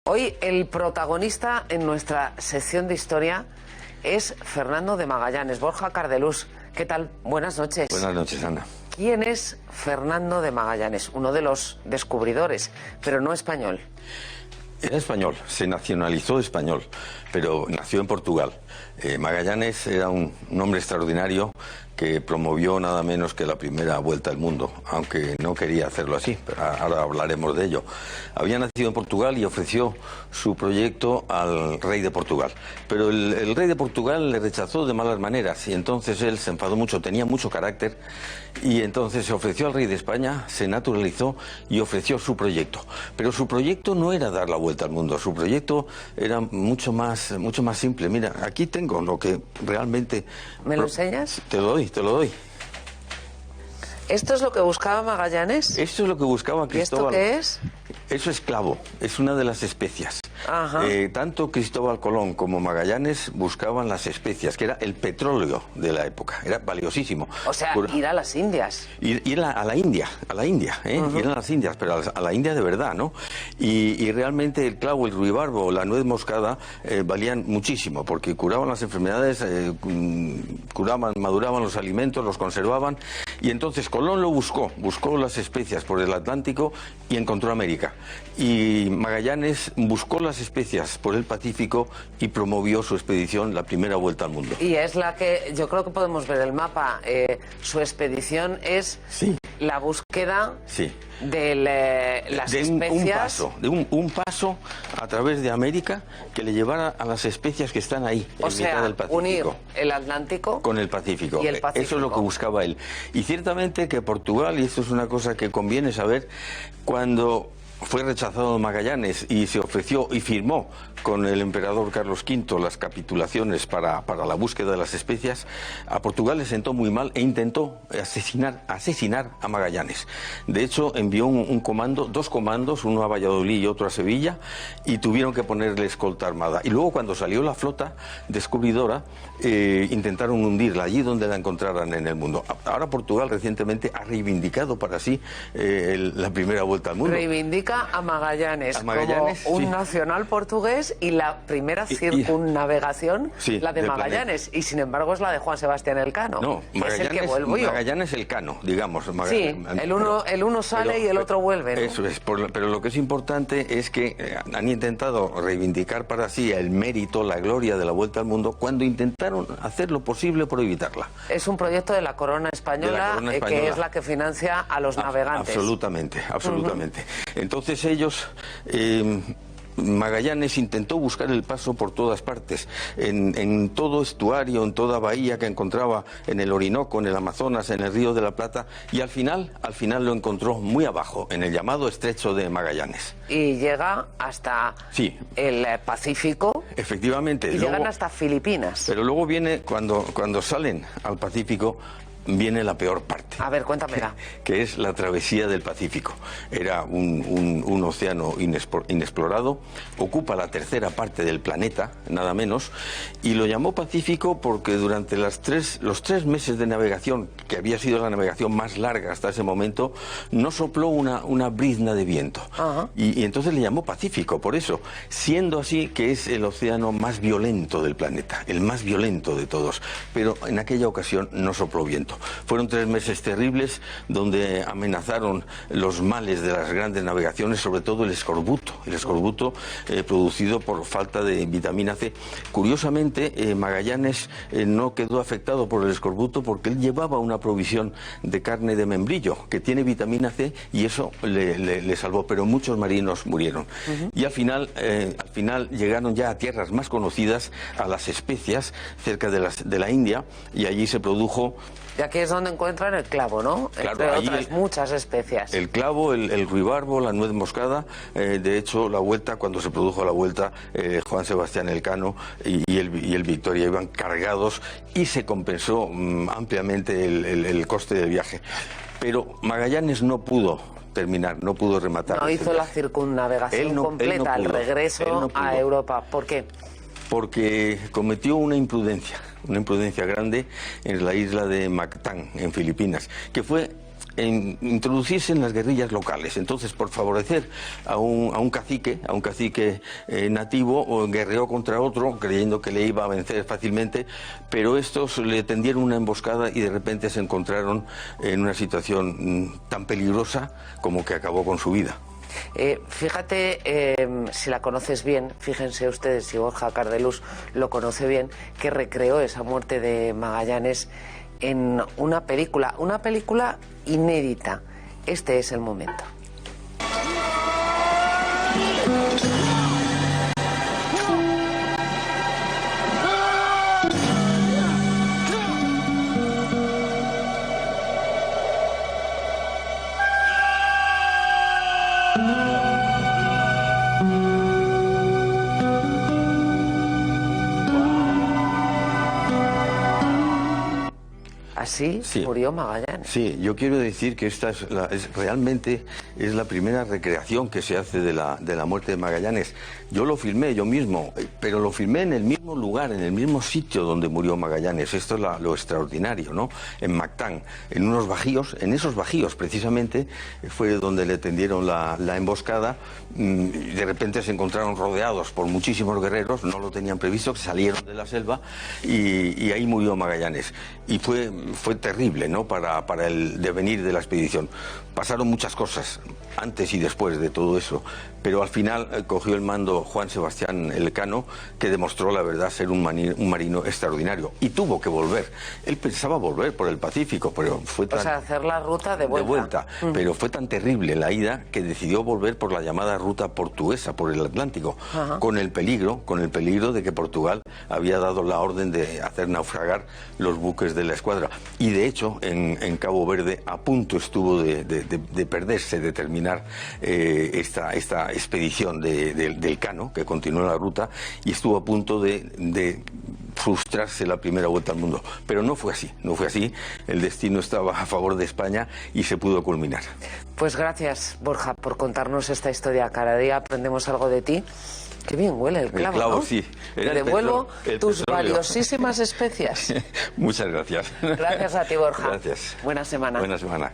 Hoy el protagonista en nuestra sección de historia es Fernando de Magallanes. Borja Cardelús, ¿qué tal? Buenas noches. Buenas noches, Ana. ¿Quién es Fernando de Magallanes? Uno de los descubridores, pero no español. Era español, se nacionalizó español, pero nació en Portugal. Magallanes era un hombre extraordinario que promovió nada menos que la primera vuelta al mundo, aunque no quería hacerlo así, pero ahora hablaremos de ello. Había nacido en Portugal y ofreció su proyecto al rey de Portugal, pero el rey de Portugal le rechazó de malas maneras y entonces él se enfadó mucho, tenía mucho carácter y entonces se ofreció al rey de España, se naturalizó y ofreció su proyecto. Pero su proyecto no era dar la vuelta al mundo, su proyecto era mucho más simple. Mira, aquí tengo lo que realmente... ¿Me lo enseñas? Te lo doy. ¿Esto es lo que buscaba Magallanes? Esto es lo que buscaba Cristóbal. ¿Y esto qué es? Eso es clavo, es una de las especias. Tanto Cristóbal Colón como Magallanes buscaban las especias, que era el petróleo de la época, era valiosísimo. O sea, ir a las Indias. Ir a la India, ir a las Indias, pero a la India de verdad, ¿no? Y realmente el clavo, el ruibarbo, la nuez moscada valían muchísimo, porque curaban las enfermedades, maduraban los alimentos, los conservaban, y entonces Colón lo buscó las especias por el Atlántico y encontró América. Y Magallanes buscó las especias por el Pacífico y promovió su expedición, la primera vuelta al mundo. Y es la que, yo creo que podemos ver el mapa, su expedición es la búsqueda de las especias. Un paso a través de América que le llevara a las especias que están ahí, en mitad del Pacífico. Unir el Atlántico con el Pacífico. Y el Pacífico. Eso es lo que buscaba él. Y ciertamente que Portugal, y esto es una cosa que conviene saber, cuando fue rechazado Magallanes y se ofreció y firmó con el emperador Carlos V las capitulaciones para la búsqueda de las especias, a Portugal le sentó muy mal e intentó asesinar a Magallanes. De hecho, envió dos comandos, uno a Valladolid y otro a Sevilla, y tuvieron que ponerle escolta armada. Y luego, cuando salió la flota descubridora, intentaron hundirla allí donde la encontraran en el mundo. Ahora Portugal recientemente ha reivindicado para sí la primera vuelta al mundo. Reivindica a Magallanes como un nacional portugués y la primera circunnavegación, la de Magallanes, y sin embargo es la de Juan Sebastián Elcano. No, Magallanes Elcano, digamos. El uno sale y el otro vuelve, ¿no? Eso es, pero lo que es importante es que han intentado reivindicar para sí el mérito, la gloria de la vuelta al mundo, cuando intentaron hacer lo posible por evitarla. Es un proyecto de la corona española, que es la que financia a los navegantes. Absolutamente. Entonces ellos... Magallanes intentó buscar el paso por todas partes, en todo estuario, en toda bahía que encontraba, en el Orinoco, en el Amazonas, en el Río de la Plata, y al final lo encontró muy abajo, en el llamado Estrecho de Magallanes. Y llega hasta el Pacífico. Efectivamente. Y llegan hasta Filipinas. Pero luego viene, cuando salen al Pacífico, viene la peor parte. A ver, cuéntamela. Que es la travesía del Pacífico. Era un océano inexplorado, ocupa la tercera parte del planeta, nada menos, y lo llamó Pacífico porque durante los 3 meses de navegación, que había sido la navegación más larga hasta ese momento, no sopló una brizna de viento. Y entonces le llamó Pacífico, por eso, siendo así que es el océano más violento del planeta, el más violento de todos, pero en aquella ocasión no sopló viento. Fueron 3 meses terribles donde amenazaron los males de las grandes navegaciones, sobre todo el escorbuto producido por falta de vitamina C. Curiosamente, Magallanes no quedó afectado por el escorbuto porque él llevaba una provisión de carne de membrillo que tiene vitamina C y eso le salvó, pero muchos marinos murieron. Y al final llegaron ya a tierras más conocidas, a las especias, cerca de la India, y allí se produjo... Y aquí es donde encuentran el clavo, ¿no? Claro, entre otras muchas especias. El clavo, el ruibarbo, la nuez moscada. De hecho, cuando se produjo la vuelta, Juan Sebastián Elcano y el Victoria iban cargados y se compensó ampliamente el coste del viaje. Pero Magallanes no pudo terminar, no pudo rematar. No hizo la circunnavegación completa, al regreso a Europa. ¿Por qué? Porque cometió una imprudencia grande en la isla de Mactán, en Filipinas, que fue introducirse en las guerrillas locales. Entonces, por favorecer a un cacique nativo, guerreó contra otro, creyendo que le iba a vencer fácilmente, pero estos le tendieron una emboscada y de repente se encontraron en una situación tan peligrosa como que acabó con su vida. Fíjate, si la conoces bien, fíjense ustedes, si Borja Cardelús lo conoce bien, que recreó esa muerte de Magallanes en una película inédita. Este es el momento. Así murió Magallanes. Sí, yo quiero decir que esta realmente es la primera recreación que se hace de la muerte de Magallanes. Yo lo filmé yo mismo, pero lo filmé en el mismo lugar, en el mismo sitio donde murió Magallanes. Esto es lo extraordinario, ¿no? En Mactán, en unos bajíos, en esos bajíos precisamente fue donde le tendieron la emboscada. De repente se encontraron rodeados por muchísimos guerreros, no lo tenían previsto, que salieron de la selva y ahí murió Magallanes. Y fue terrible, ¿no?, para el devenir de la expedición. Pasaron muchas cosas antes y después de todo eso, pero al final cogió el mando Juan Sebastián Elcano, que demostró la verdad ser un marino extraordinario, y tuvo que volver. Él pensaba volver por el Pacífico, pero fue tan... O sea, hacer la ruta de vuelta. Pero fue tan terrible la ida que decidió volver por la llamada ruta portuguesa, por el Atlántico, con el peligro de que Portugal había dado la orden de hacer naufragar los buques de la escuadra. Y de hecho, en Cabo Verde a punto estuvo de perderse, de terminar esta expedición del Cano, que continuó la ruta, y estuvo a punto de frustrarse la primera vuelta al mundo. Pero no fue así, el destino estaba a favor de España y se pudo culminar. Pues gracias, Borja, por contarnos esta historia. Cada día aprendemos algo de ti. Qué bien huele el clavo, ¿no? Sí. Te devuelvo tus valiosísimas especias. Muchas gracias. Gracias a ti, Borja. Gracias. Buena semana. Buena semana.